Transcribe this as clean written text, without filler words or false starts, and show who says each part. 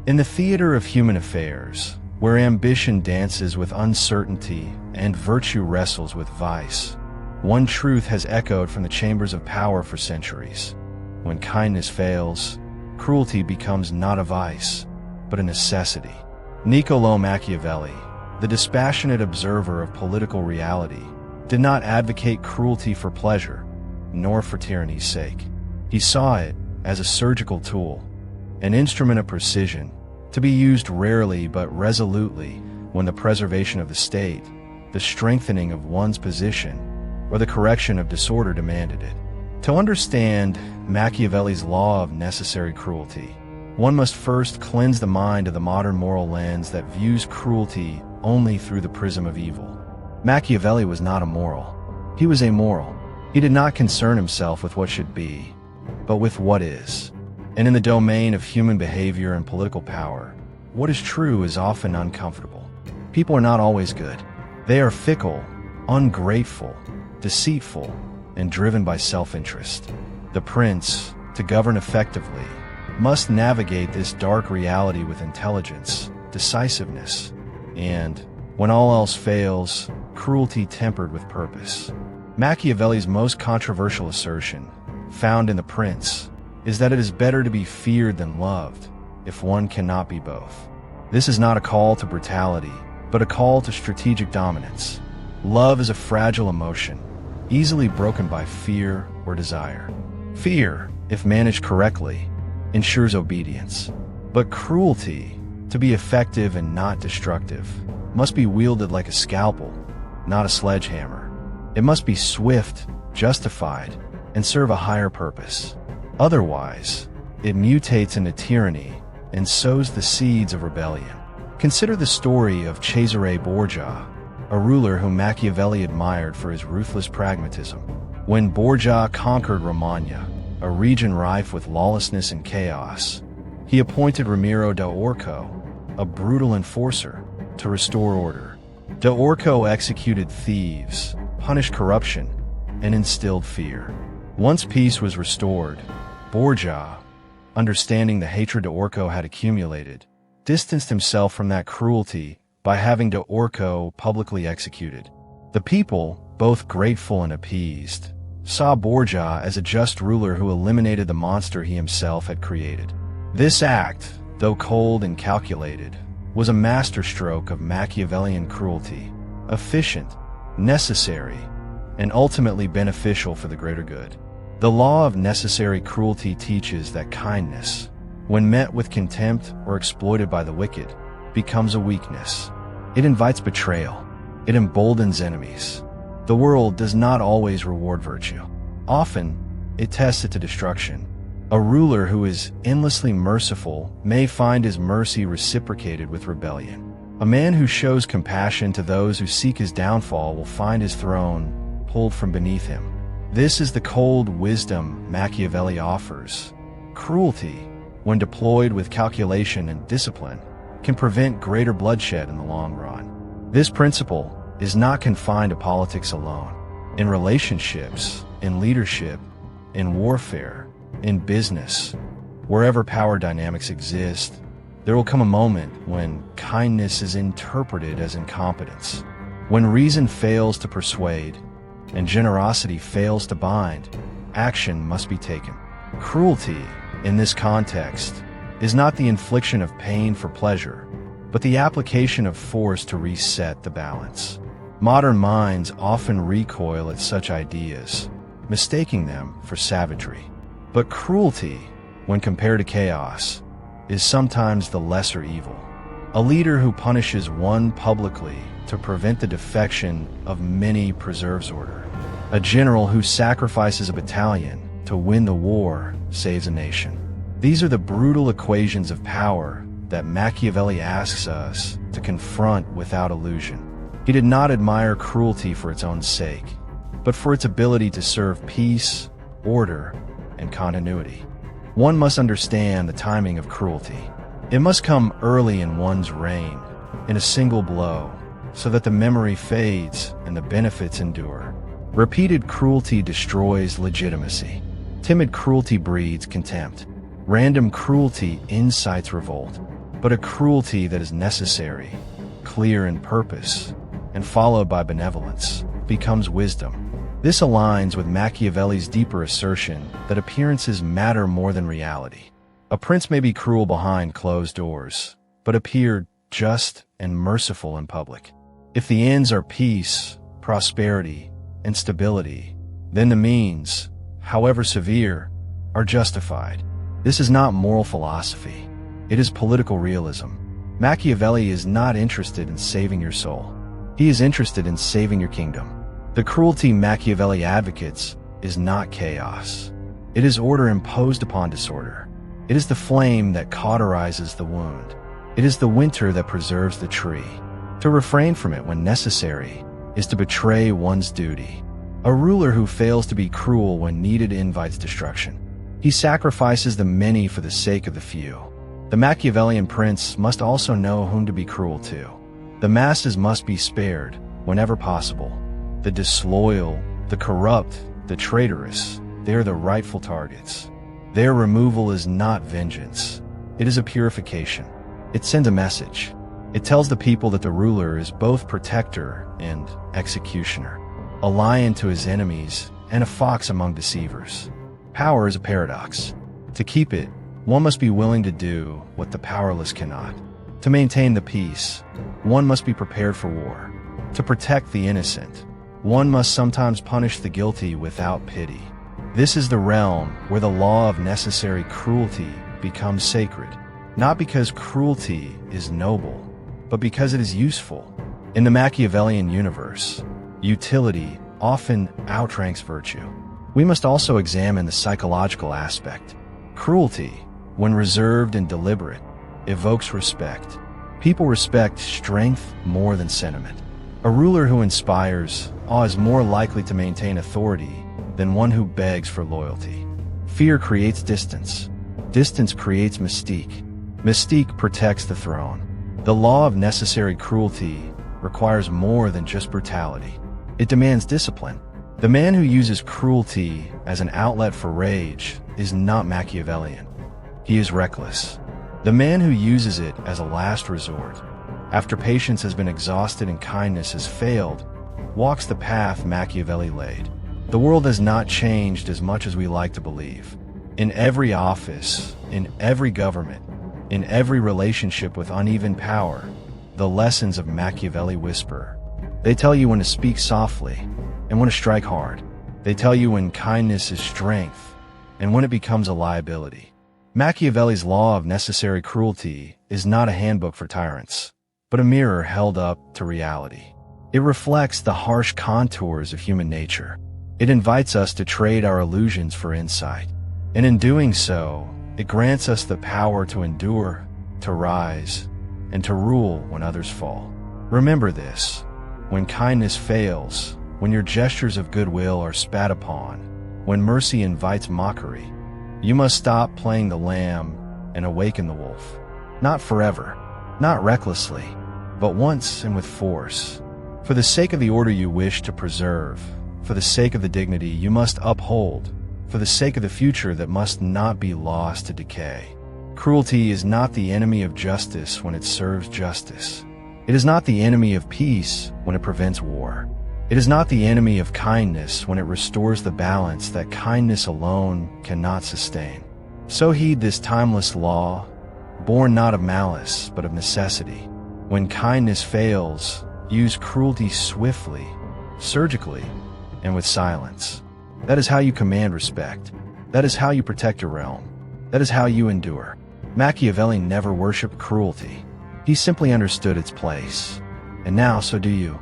Speaker 1: In the theater of human affairs, where ambition dances with uncertainty and virtue wrestles with vice, one truth has echoed from the chambers of power for centuries. When kindness fails, cruelty becomes not a vice, but a necessity. Niccolò Machiavelli, the dispassionate observer of political reality, did not advocate cruelty for pleasure, nor for tyranny's sake. He saw it as a surgical tool, an instrument of precision, to be used rarely but resolutely when the preservation of the state, the strengthening of one's position, or the correction of disorder demanded it. To understand Machiavelli's law of necessary cruelty, one must first cleanse the mind of the modern moral lens that views cruelty only through the prism of evil. Machiavelli was not immoral. He was amoral. He did not concern himself with what should be, but with what is. And in the domain of human behavior and political power, what is true is often uncomfortable. People are not always good. They are fickle, ungrateful, deceitful, and driven by self-interest. The prince, to govern effectively, must navigate this dark reality with intelligence, decisiveness, and, when all else fails, cruelty tempered with purpose. Machiavelli's most controversial assertion, found in The Prince, is that it is better to be feared than loved, if one cannot be both. This is not a call to brutality, but a call to strategic dominance. Love is a fragile emotion, easily broken by fear or desire. Fear, if managed correctly, ensures obedience. But cruelty, to be effective and not destructive, must be wielded like a scalpel, not a sledgehammer. It must be swift, justified, and serve a higher purpose. Otherwise, it mutates into tyranny and sows the seeds of rebellion. Consider the story of Cesare Borgia, a ruler whom Machiavelli admired for his ruthless pragmatism. When Borgia conquered Romagna, a region rife with lawlessness and chaos, he appointed Ramiro da Orco, a brutal enforcer, to restore order. Da Orco executed thieves, punished corruption, and instilled fear. Once peace was restored, Borgia, understanding the hatred da Orco had accumulated, distanced himself from that cruelty by having da Orco publicly executed. The people, both grateful and appeased, saw Borgia as a just ruler who eliminated the monster he himself had created. This act, though cold and calculated, was a masterstroke of Machiavellian cruelty, efficient, necessary, and ultimately beneficial for the greater good. The law of necessary cruelty teaches that kindness, when met with contempt or exploited by the wicked, becomes a weakness. It invites betrayal. It emboldens enemies. The world does not always reward virtue. Often, it tests it to destruction. A ruler who is endlessly merciful may find his mercy reciprocated with rebellion. A man who shows compassion to those who seek his downfall will find his throne pulled from beneath him. This is the cold wisdom Machiavelli offers. Cruelty, when deployed with calculation and discipline, can prevent greater bloodshed in the long run. This principle is not confined to politics alone. In relationships, in leadership, in warfare, in business, wherever power dynamics exist, there will come a moment when kindness is interpreted as incompetence. When reason fails to persuade, and generosity fails to bind, action must be taken. Cruelty, in this context, is not the infliction of pain for pleasure, but the application of force to reset the balance. Modern minds often recoil at such ideas, mistaking them for savagery. But cruelty, when compared to chaos, is sometimes the lesser evil. A leader who punishes one publicly to prevent the defection of many preserves order. A general who sacrifices a battalion to win the war saves a nation. These are the brutal equations of power that Machiavelli asks us to confront without illusion. He did not admire cruelty for its own sake, but for its ability to serve peace, order, and continuity. One must understand the timing of cruelty. It must come early in one's reign, in a single blow, so that the memory fades and the benefits endure. Repeated cruelty destroys legitimacy. Timid cruelty breeds contempt. Random cruelty incites revolt. but a cruelty that is necessary, clear in purpose, and followed by benevolence, becomes wisdom. This aligns with Machiavelli's deeper assertion that appearances matter more than reality. A prince may be cruel behind closed doors, but appear just and merciful in public. If the ends are peace, prosperity, and stability, then the means, however severe, are justified. This is not moral philosophy. It is political realism. Machiavelli is not interested in saving your soul. He is interested in saving your kingdom. The cruelty Machiavelli advocates is not chaos. It is order imposed upon disorder. It is the flame that cauterizes the wound. It is the winter that preserves the tree. To refrain from it when necessary is to betray one's duty. A ruler who fails to be cruel when needed invites destruction. He sacrifices the many for the sake of the few. The Machiavellian prince must also know whom to be cruel to. The masses must be spared whenever possible. The disloyal, the corrupt, the traitorous, they are the rightful targets. Their removal is not vengeance. It is a purification. It sends a message. It tells the people that the ruler is both protector and executioner, a lion to his enemies and a fox among deceivers. Power is a paradox. To keep it, one must be willing to do what the powerless cannot. To maintain the peace, one must be prepared for war. To protect the innocent, one must sometimes punish the guilty without pity. This is the realm where the law of necessary cruelty becomes sacred, not because cruelty is noble, but because it is useful. In the Machiavellian universe, utility often outranks virtue. We must also examine the psychological aspect. Cruelty, when reserved and deliberate, evokes respect. People respect strength more than sentiment. A ruler who inspires awe is more likely to maintain authority than one who begs for loyalty. Fear creates distance. Distance creates mystique. Mystique protects the throne. The law of necessary cruelty requires more than just brutality. It demands discipline. The man who uses cruelty as an outlet for rage is not Machiavellian. He is reckless. The man who uses it as a last resort, after patience has been exhausted and kindness has failed, walks the path Machiavelli laid. The world has not changed as much as we like to believe. In every office, in every government, in every relationship with uneven power, the lessons of Machiavelli whisper. They tell you when to speak softly and when to strike hard. They tell you when kindness is strength and when it becomes a liability. Machiavelli's law of necessary cruelty is not a handbook for tyrants, but a mirror held up to reality. It reflects the harsh contours of human nature. It invites us to trade our illusions for insight. And in doing so, it grants us the power to endure, to rise, and to rule when others fall. Remember this: when kindness fails, when your gestures of goodwill are spat upon, when mercy invites mockery, you must stop playing the lamb and awaken the wolf. Not forever, not recklessly, but once and with force. For the sake of the order you wish to preserve, for the sake of the dignity you must uphold, for the sake of the future that must not be lost to decay. Cruelty is not the enemy of justice when it serves justice. It is not the enemy of peace when it prevents war. It is not the enemy of kindness when it restores the balance that kindness alone cannot sustain. So heed this timeless law, born not of malice, but of necessity. When kindness fails, use cruelty swiftly, surgically, and with silence. That is how you command respect. That is how you protect your realm. That is how you endure. Machiavelli never worshipped cruelty. He simply understood its place. And now, so do you.